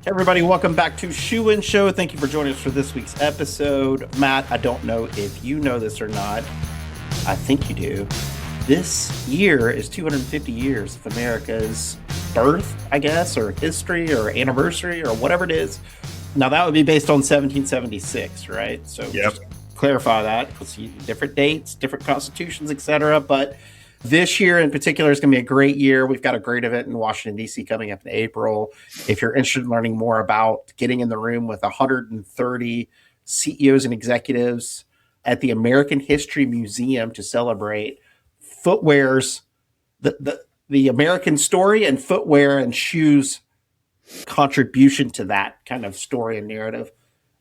Hey everybody, welcome back to Shoe and Show. Thank you for joining us for this week's episode. Matt, I don't know if you know this or not. I think you do. This year is 250 years of America's birth, I guess, or history, or anniversary, or whatever it is. Now, that would be based on 1776, right? So just clarify that. We'll see different dates, different constitutions, etc. But this year in particular is going to be a great year. We've got a great event in Washington, D.C. coming up in April. If you're interested in learning more about getting in the room with 130 CEOs and executives at the American History Museum to celebrate footwear's, the American story and footwear and shoes contribution to that kind of story and narrative,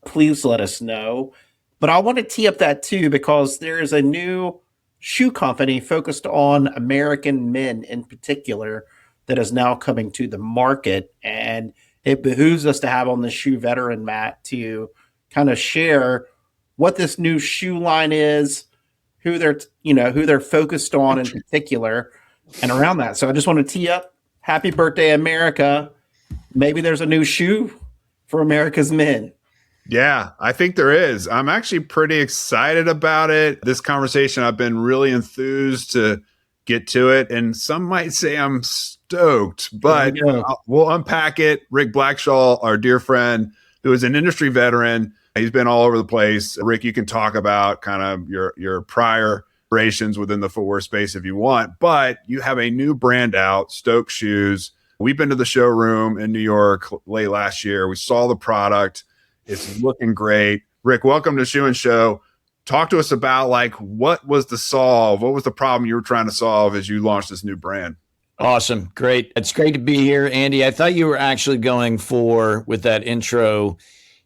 please let us know. But I want to tee up that too, because there is a new shoe company focused on American men in particular that is now coming to the market. And it behooves us to have on the shoe veteran, Matt, to kind of share what this new shoe line is, who they're focused on in particular, and around that. So I just want to tee up, happy birthday, America. Maybe there's a new shoe for America's men. Yeah, I think there is. I'm actually pretty excited about it. This conversation, I've been really enthused to get to it. And some might say I'm stoked, but we'll unpack it. Rick Blackshaw, our dear friend, who is an industry veteran, he's been all over the place. Rick, you can talk about kind of your prior operations within the footwear space if you want, but you have a new brand out, STOKE Shoes. We've been to the showroom in New York late last year. We saw the product. It's looking great. Rick, welcome to Shoe and Show. Talk to us about what was the solve? What was the problem you were trying to solve as you launched this new brand? Awesome. Great. It's great to be here, Andy. I thought you were actually going for, with that intro,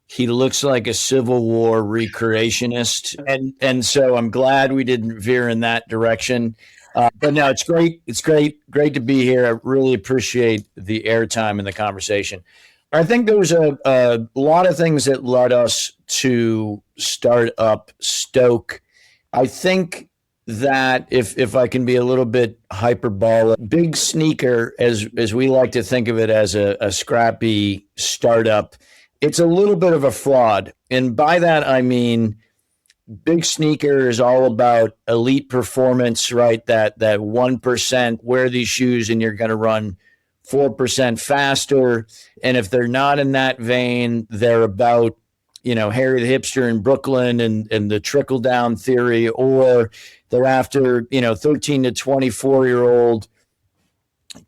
he looks like a Civil War recreationist. And so I'm glad we didn't veer in that direction. But no, it's great. It's great to be here. I really appreciate the airtime and the conversation. I think there was a lot of things that led us to start up STOKE. I think that if I can be a little bit hyperbolic, Big Sneaker, as we like to think of it as a scrappy startup, it's a little bit of a fraud. And by that, I mean, Big Sneaker is all about elite performance, right? That 1%, wear these shoes and you're going to run 4% faster. And if they're not in that vein, they're about, Harry the hipster in Brooklyn and the trickle down theory, or they're after, 13 to 24-year-old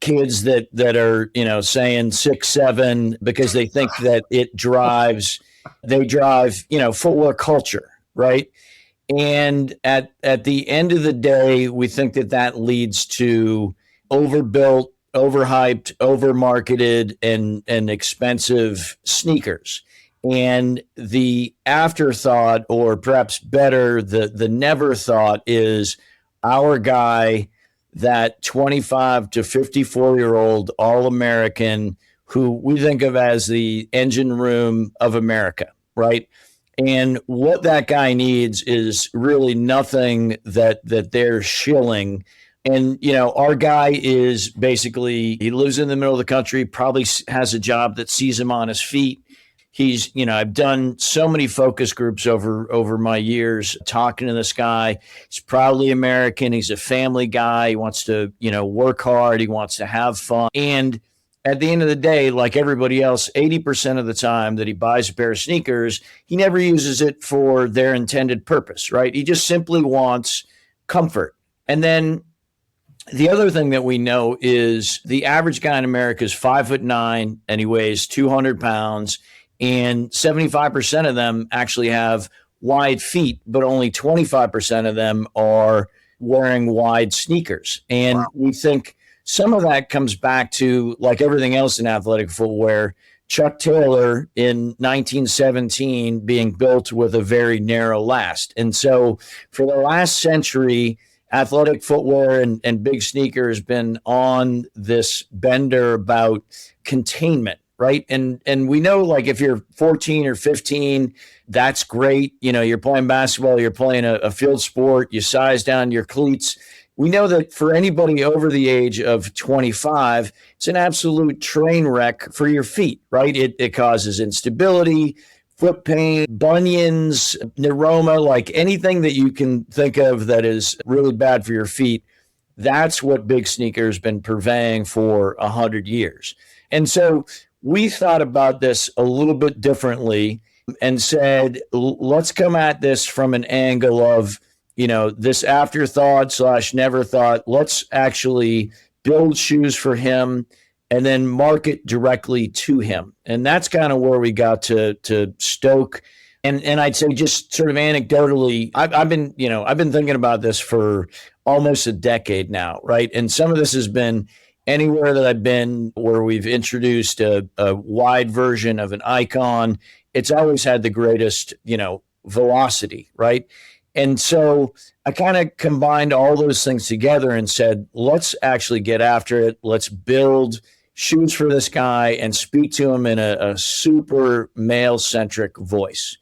kids that are, saying 6'7" because they think that they drive, footwear culture, right? And at the end of the day, we think that leads to overbuilt, overhyped, overmarketed, and expensive sneakers. And the afterthought, or perhaps better, the never thought, is our guy, that 25 to 54-year-old All-American who we think of as the engine room of America, right? And what that guy needs is really nothing that they're shilling. And, our guy is basically, he lives in the middle of the country, probably has a job that sees him on his feet. He's, I've done so many focus groups over my years talking to this guy. He's proudly American. He's a family guy. He wants to, work hard. He wants to have fun. And at the end of the day, like everybody else, 80% of the time that he buys a pair of sneakers, he never uses it for their intended purpose, right? He just simply wants comfort. And then the other thing that we know is the average guy in America is 5'9" and he weighs 200 pounds, and 75% of them actually have wide feet, but only 25% of them are wearing wide sneakers. And we think some of that comes back to, like everything else in athletic footwear, Chuck Taylor in 1917 being built with a very narrow last. And so for the last century, athletic footwear and big sneaker has been on this bender about containment, right? And we know, like, if you're 14 or 15, that's great. You're playing basketball, you're playing a field sport, you size down your cleats, we know that for anybody over the age of 25, it's an absolute train wreck for your feet, right? It causes instability, foot pain, bunions, neuroma, like anything that you can think of that is really bad for your feet. That's what Big Sneaker has been purveying for 100 years. And so we thought about this a little bit differently and said, let's come at this from an angle of, this afterthought / never thought. Let's actually build shoes for him and then market directly to him. And that's kind of where we got to Stoke. And I'd say just sort of anecdotally, I've been thinking about this for almost a decade now, right? And some of this has been anywhere that I've been where we've introduced a wide version of an icon. It's always had the greatest, velocity, right? And so I kind of combined all those things together and said, let's actually get after it. Let's build shoes for this guy and speak to him in a super male-centric voice.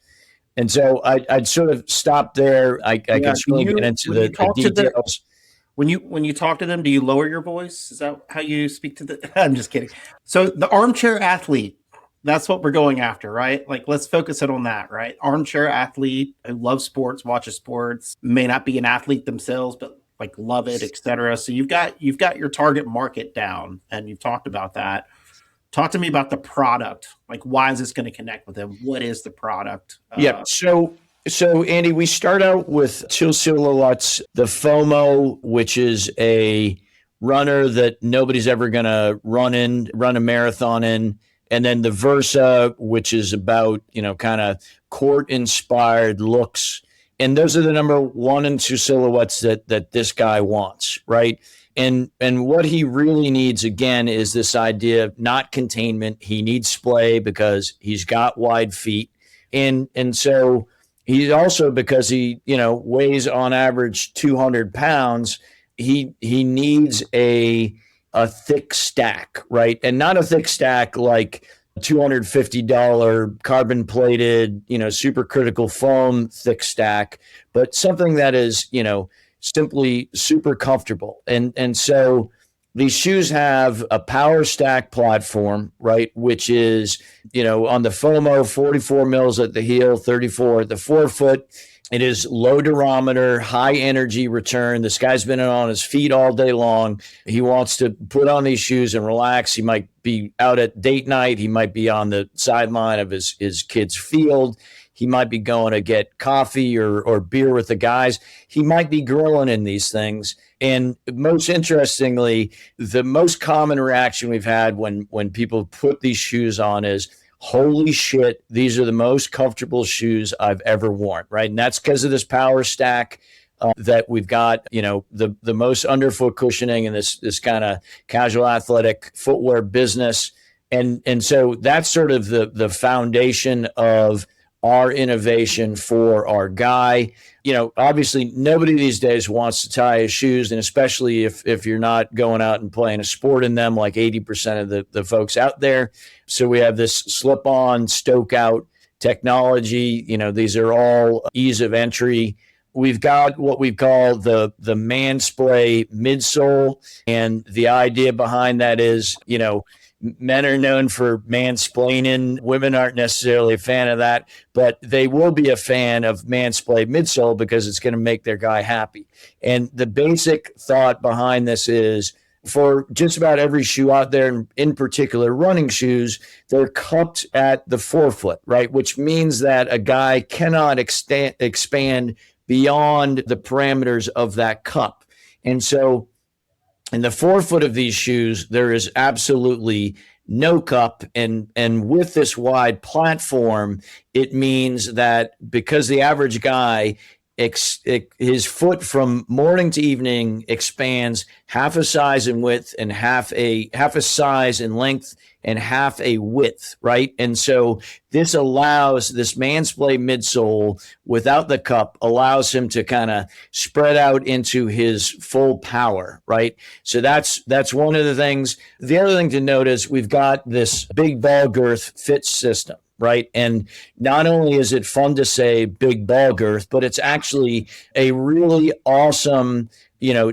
And so I'd sort of stop there. I can really get into the details. When you talk to them, do you lower your voice? Is that how you speak to the? I'm just kidding. So the armchair athlete, that's what we're going after, right? Like, let's focus it on that, right? Armchair athlete who loves sports, watches sports, may not be an athlete themselves, but like love it, etc. So you've got your target market down, and you've talked about that. Talk to me about the product. Like, why is this going to connect with them? What is the product? Yeah. So Andy, we start out with two silhouettes: the FOMO, which is a runner that nobody's ever going to run a marathon in. And then the Versa, which is about, kind of court-inspired looks. And those are the number 1 and 2 silhouettes that this guy wants, right? And what he really needs, again, is this idea of not containment. He needs splay because he's got wide feet. And so he's also, because he, weighs on average 200 pounds, he needs a thick stack, right? And not a thick stack like $250 carbon plated, supercritical foam thick stack, but something that is, simply super comfortable. And so these shoes have a power stack platform, right? Which is, on the FOMO, 44 mils at the heel, 34 at the forefoot. It is low durometer, high energy return. This guy's been on his feet all day long. He wants to put on these shoes and relax. He might be out at date night. He might be on the sideline of his kid's field. He might be going to get coffee or beer with the guys. He might be grilling in these things. And most interestingly, the most common reaction we've had when people put these shoes on is, holy shit, these are the most comfortable shoes I've ever worn, right? And that's because of this power stack that we've got, the most underfoot cushioning in this kind of casual athletic footwear business. And so that's sort of the foundation of our innovation for our guy. Obviously nobody these days wants to tie his shoes, and especially if you're not going out and playing a sport in them like 80% of the folks out there. So we have this slip-on, stoke-out technology. These are all ease of entry. We've got what we call the mansplay midsole, and the idea behind that is, men are known for mansplaining. Women aren't necessarily a fan of that, but they will be a fan of mansplay midsole because it's going to make their guy happy. And the basic thought behind this is, for just about every shoe out there, and in particular running shoes, they're cupped at the forefoot, right? Which means that a guy cannot expand beyond the parameters of that cup. And so in the forefoot of these shoes, there is absolutely no cup. And with this wide platform, it means that because the average guy, his foot from morning to evening expands half a size in width and half a size in length and half a width, right? And so this allows this mansplay midsole without the cup, allows him to kind of spread out into his full power, right? So that's one of the things. The other thing to note is we've got this big ball girth fit system, right? And not only is it fun to say big ball girth, but it's actually a really awesome,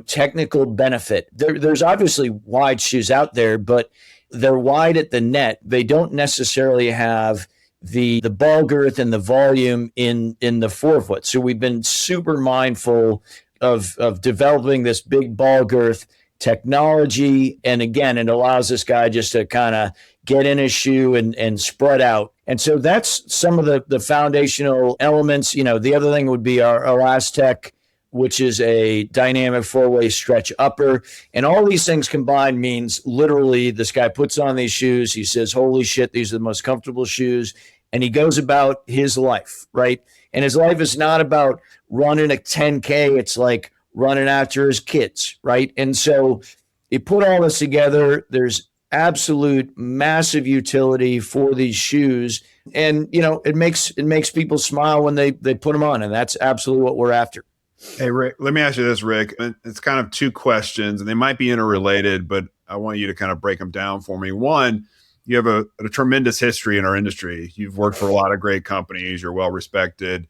technical benefit. There's obviously wide shoes out there, but they're wide at the net. They don't necessarily have the ball girth and the volume in the forefoot. So we've been super mindful of developing this big ball girth technology. And again, it allows this guy just to kind of get in his shoe and spread out. And so that's some of the foundational elements. The other thing would be our Elastec, which is a dynamic four-way stretch upper. And all these things combined means literally this guy puts on these shoes. He says, holy shit, these are the most comfortable shoes. And he goes about his life, right? And his life is not about running a 10K. It's like running after his kids, right? And so you put all this together, there's absolute massive utility for these shoes. And, it makes people smile when they put them on. And that's absolutely what we're after. Hey, Rick, let me ask you this, Rick. It's kind of two questions, and they might be interrelated, but I want you to kind of break them down for me. One, you have a tremendous history in our industry. You've worked for a lot of great companies. You're well respected.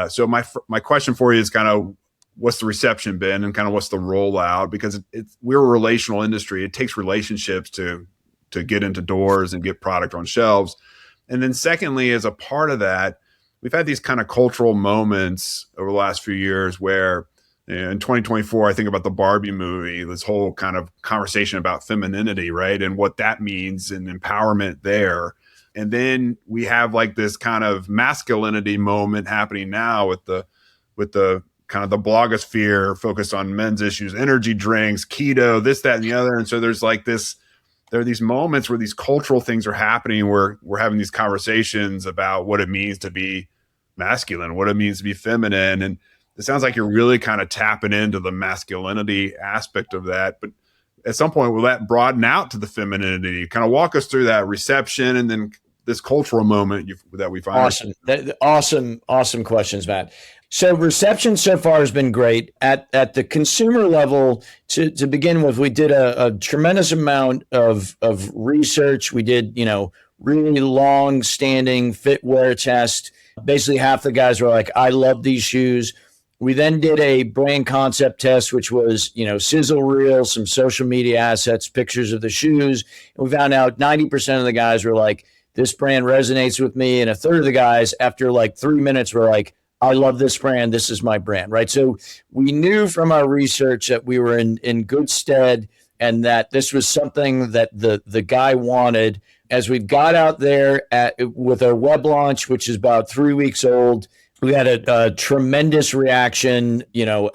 So my question for you is kind of what's the reception been and kind of what's the rollout? Because we're a relational industry. It takes relationships to get into doors and get product on shelves. And then secondly, as a part of that, we've had these kind of cultural moments over the last few years where in 2024, I think about the Barbie movie, this whole kind of conversation about femininity, right? And what that means and empowerment there. And then we have like this kind of masculinity moment happening now with the kind of the blogosphere focused on men's issues, energy drinks, keto, this, that, and the other. And so there are these moments where these cultural things are happening where we're having these conversations about what it means to be masculine, what it means to be feminine. And it sounds like you're really kind of tapping into the masculinity aspect of that. But at some point, will that broaden out to the femininity? Kind of walk us through that reception and then this cultural moment that we find. Awesome questions, Matt. So reception so far has been great. At the consumer level, to begin with, we did a tremendous amount of research. We did, really long-standing footwear test. Basically, half the guys were like, I love these shoes. We then did a brand concept test, which was, sizzle reel, some social media assets, pictures of the shoes. And we found out 90% of the guys were like, this brand resonates with me. And a third of the guys, after like 3 minutes, were like, I love this brand. This is my brand, right? So we knew from our research that we were in good stead and that this was something that the guy wanted. As we got out there with our web launch, which is about 3 weeks old, we had a tremendous reaction.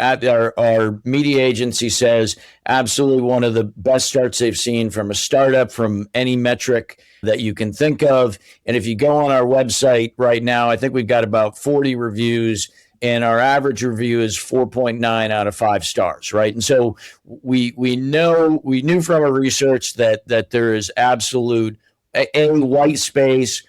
At our media agency says absolutely one of the best starts they've seen from a startup from any metric that you can think of. And if you go on our website right now, I think we've got about 40 reviews and our average review is 4.9 out of 5 stars, right? And so we knew from our research that there is absolute A, white space,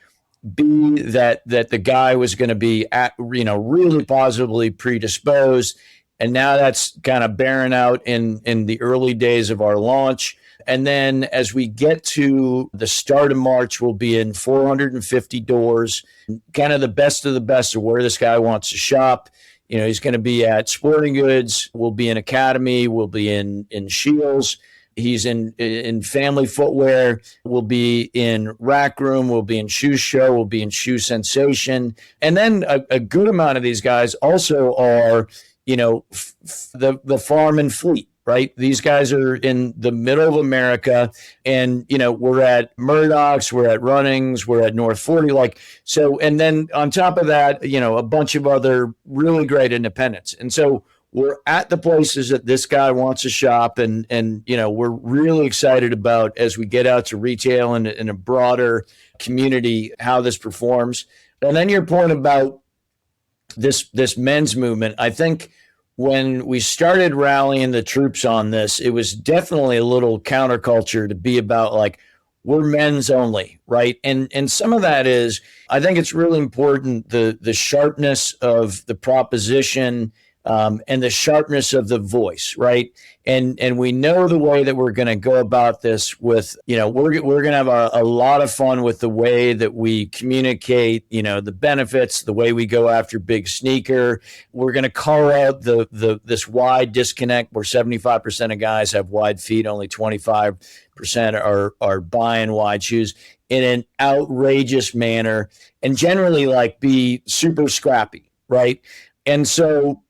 B, that the guy was going to be really positively predisposed. And now that's kind of bearing out in the early days of our launch. And then as we get to the start of March, we'll be in 450 doors, kind of the best of where this guy wants to shop. He's going to be at Sporting Goods. We'll be in Academy. We'll be in Shields. He's in family footwear. We'll be in Rack Room. We'll be in Shoe Show. We'll be in Shoe Sensation. And then a good amount of these guys also are, the farm and fleet, right? These guys are in the middle of America and, we're at Murdoch's, we're at Runnings, we're at North 40. And then on top of that, a bunch of other really great independents. And so we're at the places that this guy wants to shop and we're really excited about as we get out to retail and in a broader community, how this performs. And then your point about this men's movement, I think when we started rallying the troops on this, it was definitely a little counterculture to be about like, we're men's only, right? And some of that is, I think it's really important, the sharpness of the proposition, and the sharpness of the voice, right? And we know the way that we're going to go about this with, we're going to have a lot of fun with the way that we communicate, the benefits, the way we go after big sneaker. We're going to call out this wide disconnect where 75% of guys have wide feet, only 25% are buying wide shoes in an outrageous manner, and generally like be super scrappy, right? And so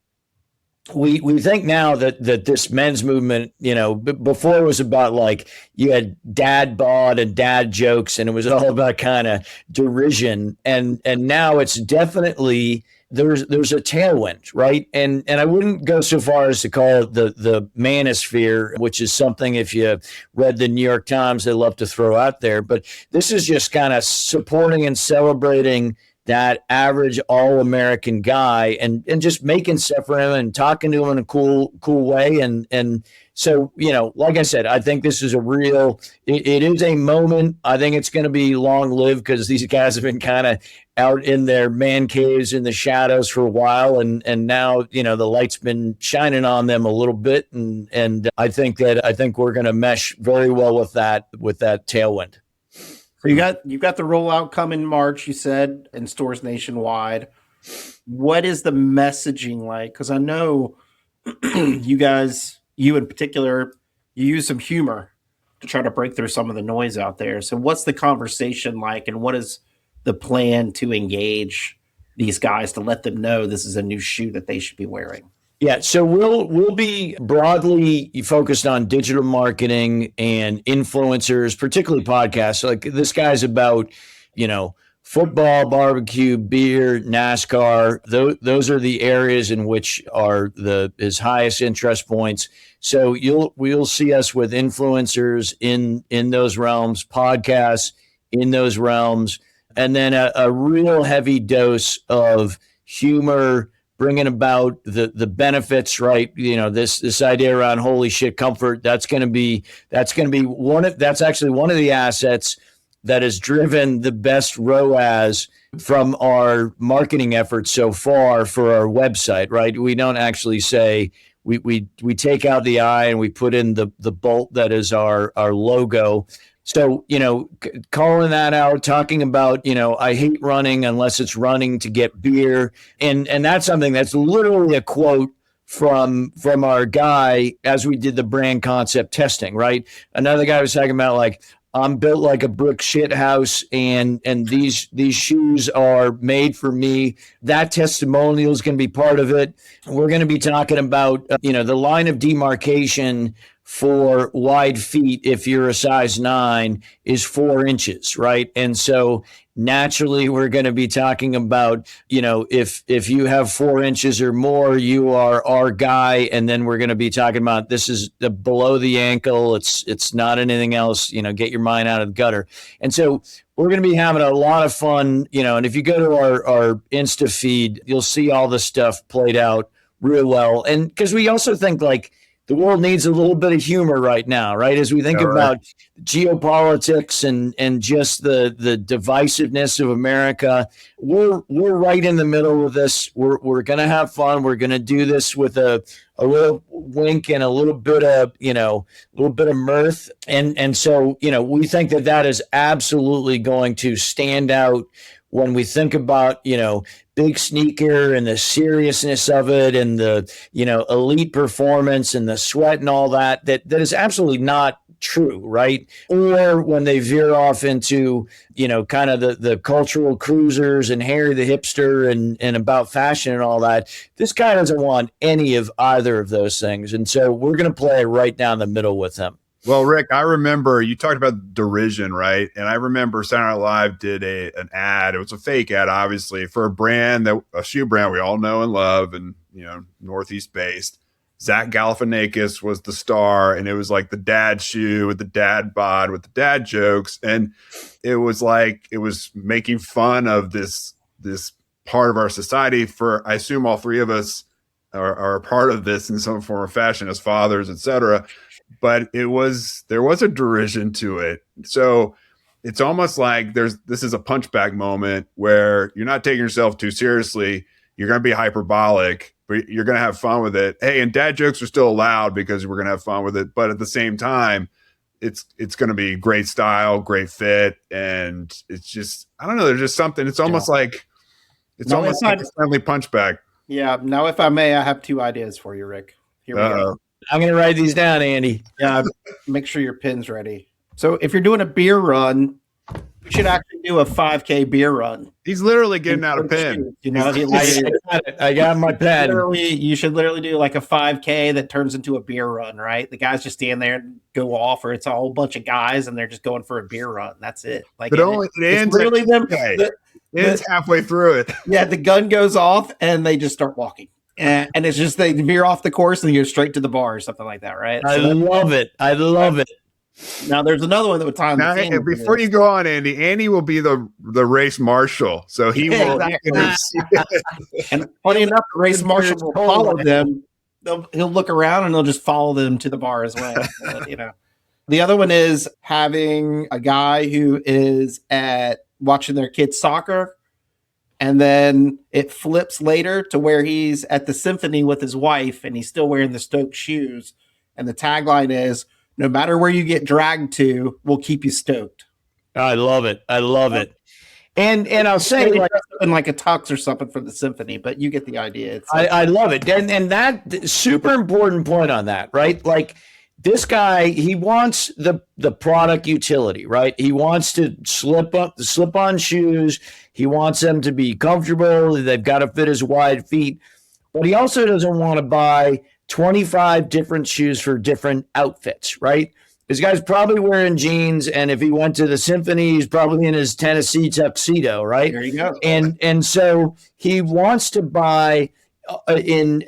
we think now that this men's movement, before it was about like you had dad bod and dad jokes, and it was all about kind of derision, and now it's definitely there's a tailwind, right? And I wouldn't go so far as to call it the manosphere, which is something, if you read the New York Times, they love to throw out there, but this is just kind of supporting and celebrating that average all-American guy and just making stuff for him and talking to him in a cool way. And so, like I said, I think this is it is a moment. I think it's going to be long-lived because these guys have been kind of out in their man caves in the shadows for a while. And now, the light's been shining on them a little bit. And I think we're going to mesh very well with that tailwind. So you've got the rollout coming March, you said, in stores nationwide. What is the messaging like? Because I know you guys, you in particular, you use some humor to try to break through some of the noise out there. So what's the conversation like, and what is the plan to engage these guys to let them know this is a new shoe that they should be wearing? Yeah, so we'll be broadly focused on digital marketing and influencers, particularly podcasts. Like this guy's about, football, barbecue, beer, NASCAR. Those are the areas in which are his highest interest points. So we'll see us with influencers in those realms, podcasts in those realms, and then a real heavy dose of humor, bringing about the benefits, right? This idea around holy shit comfort. That's actually one of the assets that has driven the best ROAS from our marketing efforts so far for our website, right? We don't actually say we take out the I and we put in the bolt that is our logo. So, calling that out, talking about, I hate running unless it's running to get beer. And that's something that's literally a quote from our guy as we did the brand concept testing, right? Another guy was talking about like, I'm built like a brick shit house and these shoes are made for me. That testimonial is going to be part of it. We're going to be talking about, the line of demarcation for wide feet, if you're a size 9, is 4 inches, right? And so naturally, we're going to be talking about, if you have 4 inches or more, you are our guy. And then we're going to be talking about this is below the ankle. It's not anything else. Get your mind out of the gutter. And so we're going to be having a lot of fun. And if you go to our Insta feed, you'll see all this stuff played out real well. And because we also think like, the world needs a little bit of humor right now, right? As we think about geopolitics and just the divisiveness of America, we're right in the middle of this. We're going to have fun. We're going to do this with a little wink and a little bit of mirth. And so, we think that is absolutely going to stand out when we think about, big sneaker and the seriousness of it and the, elite performance and the sweat and all that is absolutely not true, right? Or when they veer off into, kind of the cultural cruisers and Harry the hipster and about fashion and all that. This guy doesn't want any of either of those things. And so we're going to play right down the middle with him. Well, Rick, I remember you talked about derision, right? And I remember Saturday Night Live did an ad. It was a fake ad, obviously, for a shoe brand we all know and love, and Northeast based. Zach Galifianakis was the star, and it was like the dad shoe with the dad bod with the dad jokes, and it was making fun of this part of our society. For I assume all three of us are a part of this in some form or fashion as fathers, etc. But there was a derision to it. So it's almost like this is a punchback moment where you're not taking yourself too seriously. you're going to be hyperbolic, but you're going to have fun with it. Hey, and dad jokes are still allowed because we're going to have fun with it. But at the same time, it's going to be great style, great fit. And it's just, I don't know. There's just something, it's almost like, almost like a friendly punchback. Yeah. Now, if I may, I have 2 ideas for you, Rick. Here we go. I'm going to write these down, Andy. Yeah. Make sure your pin's ready. So if you're doing a beer run, you should actually do a 5K beer run. He's literally getting out a pen. You know, I got my pen. You should literally do like a 5K that turns into a beer run, right? The guys just stand there and go off, or it's a whole bunch of guys and they're just going for a beer run. That's it. Like, but it ends literally them. It's halfway through it. Yeah, the gun goes off and they just start walking. And it's just they veer off the course and you go straight to the bar or something like that, right? I love it. I love it. Now, there's another one that would time. Now, before you go on, Andy will be the race marshal, so he will. And funny enough, the race marshal will follow them. He'll look around and he'll just follow them to the bar as well. You know, the other one is having a guy who is at watching their kids' soccer, and then it flips later to where he's at the symphony with his wife, and he's still wearing the STOKE shoes, and the tagline is, "No matter where you get dragged to, we'll keep you stoked." I love it. I love it. And I'll say like a tux or something for the symphony, but you get the idea. It's I love it. And that super important point on that, right? Like this guy, he wants the product utility, right? He wants to slip on shoes. He wants them to be comfortable. They've got to fit his wide feet, but he also doesn't want to buy 25 different shoes for different outfits, right? This guy's probably wearing jeans, and if he went to the symphony, he's probably in his Tennessee tuxedo, right? There you go. And so he wants to buy in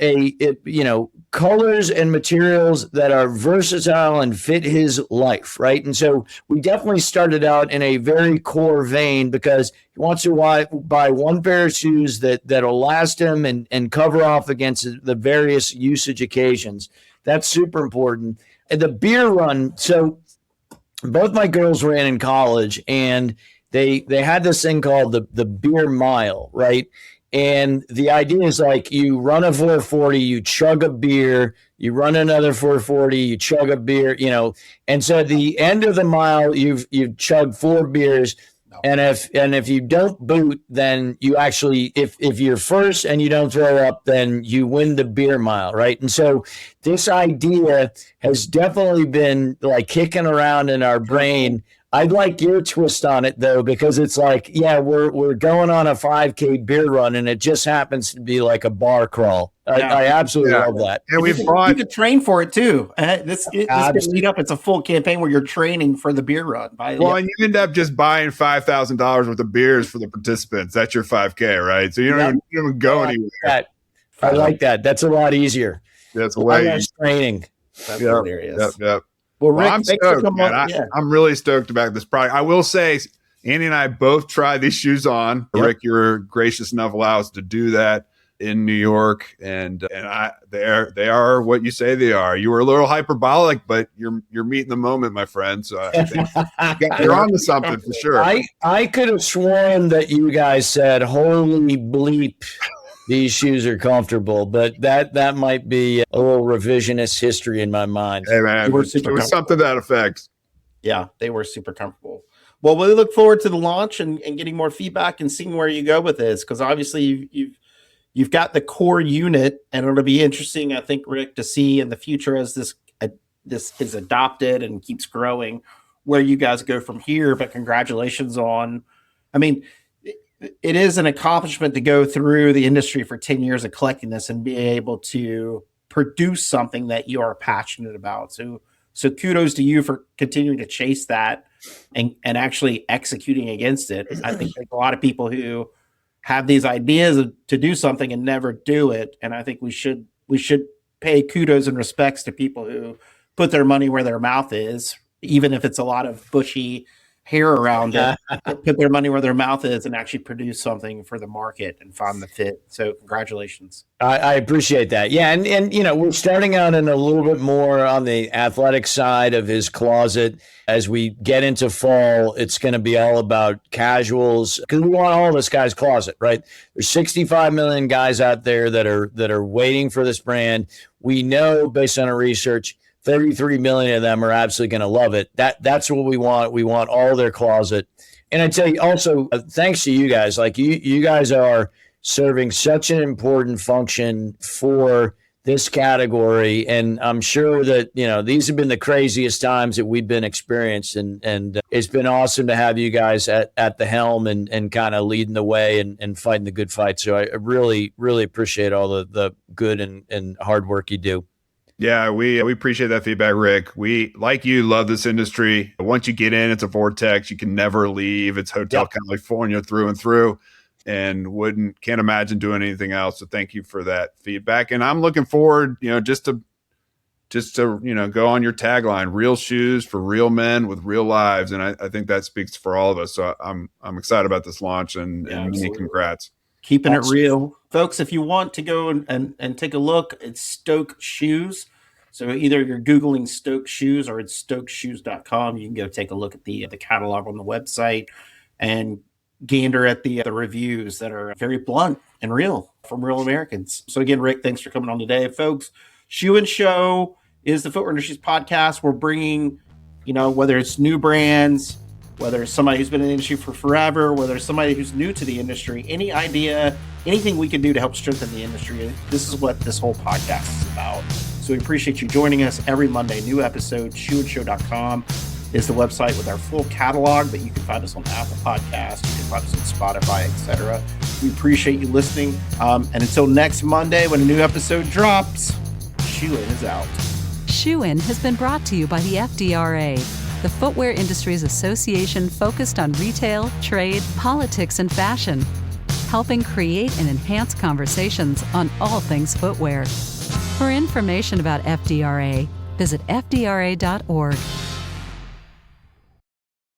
colors and materials that are versatile and fit his life, right? And so we definitely started out in a very core vein because he wants to buy one pair of shoes that'll last him and cover off against the various usage occasions. That's super important. And the beer run, so both my girls were in college, and they had this thing called the beer mile, right? And the idea is like you run a 440, you chug a beer, you run another 440, you chug a beer, and so at the end of the mile, you've chugged 4 beers. And if you don't boot, then you actually, if you're first and you don't throw up, then you win the beer mile, right? And so this idea has definitely been like kicking around in our brain. I'd like your twist on it though, because it's like, yeah, we're going on a 5K beer run, and it just happens to be like a bar crawl. I absolutely love that. And you could train for it too. This could lead up. It's a full campaign where you're training for the beer run. And you end up just buying $5,000 worth of beers for the participants. That's your 5K, right? So you don't even go anywhere. I like that. That's a lot easier. That's way training. That's hilarious. Yep. Well, Rick, I'm stoked, man. I'm really stoked about this product. I will say, Andy and I both tried these shoes on. Yep. Rick, you were gracious enough to allow us to do that in New York, and they are what you say they are. You were a little hyperbolic, but you're meeting the moment, my friend. So I think you're on to something for sure. I could have sworn that you guys said, "Holy bleep, these shoes are comfortable," but that might be a little revisionist history in my mind. Hey man, it was something to that effect. Yeah, they were super comfortable. Well, we look forward to the launch and getting more feedback and seeing where you go with this, because obviously you've got the core unit, and it'll be interesting, I think, Rick, to see in the future as this is adopted and keeps growing, where you guys go from here. But congratulations on, I mean, it is an accomplishment to go through the industry for 10 years of collecting this and be able to produce something that you are passionate about. So kudos to you for continuing to chase that and actually executing against it. I think there's a lot of people who have these ideas to do something and never do it. And I think we should pay kudos and respects to people who put their money where their mouth is, even if it's a lot of bushy hair around it, put their money where their mouth is, and actually produce something for the market and find the fit. So congratulations. I appreciate that. Yeah. And, we're starting out in a little bit more on the athletic side of his closet. As we get into fall, it's going to be all about casuals because we want all this guy's closet, right? There's 65 million guys out there that are waiting for this brand. We know based on our research, 33 million of them are absolutely going to love it. That's what we want. We want all their closet. And I tell you also, thanks to you guys, like you guys are serving such an important function for this category. And I'm sure that, these have been the craziest times that we've been experienced. And it's been awesome to have you guys at the helm and kind of leading the way and fighting the good fight. So I really, really appreciate all the good and hard work you do. Yeah, we appreciate that feedback, Rick. We, like you, love this industry. Once you get in, it's a vortex. You can never leave. It's Hotel California through and through, and can't imagine doing anything else. So thank you for that feedback. And I'm looking forward, just to go on your tagline, real shoes for real men with real lives. And I think that speaks for all of us. So I'm excited about this launch and many congrats. Keeping it real. Folks, if you want to go and take a look, it's STOKE Shoes. So either you're Googling STOKE Shoes or it's stokeshoes.com. You can go take a look at the catalog on the website and gander at the reviews that are very blunt and real from real Americans. So again, Rick, thanks for coming on today. Folks, Shoe and Show is the Footwear Industries podcast. We're bringing, whether it's new brands, whether it's somebody who's been in the industry for forever, whether it's somebody who's new to the industry, any idea, anything we can do to help strengthen the industry. This is what this whole podcast is about. So we appreciate you joining us every Monday. New episode, shoeandshow.com is the website with our full catalog, but you can find us on Apple Podcasts, you can find us on Spotify, etc. We appreciate you listening. And until next Monday when a new episode drops, Shoe In is out. Shoe In has been brought to you by the FDRA, the Footwear Industries Association focused on retail, trade, politics, and fashion, helping create and enhance conversations on all things footwear. For information about FDRA, visit fdra.org.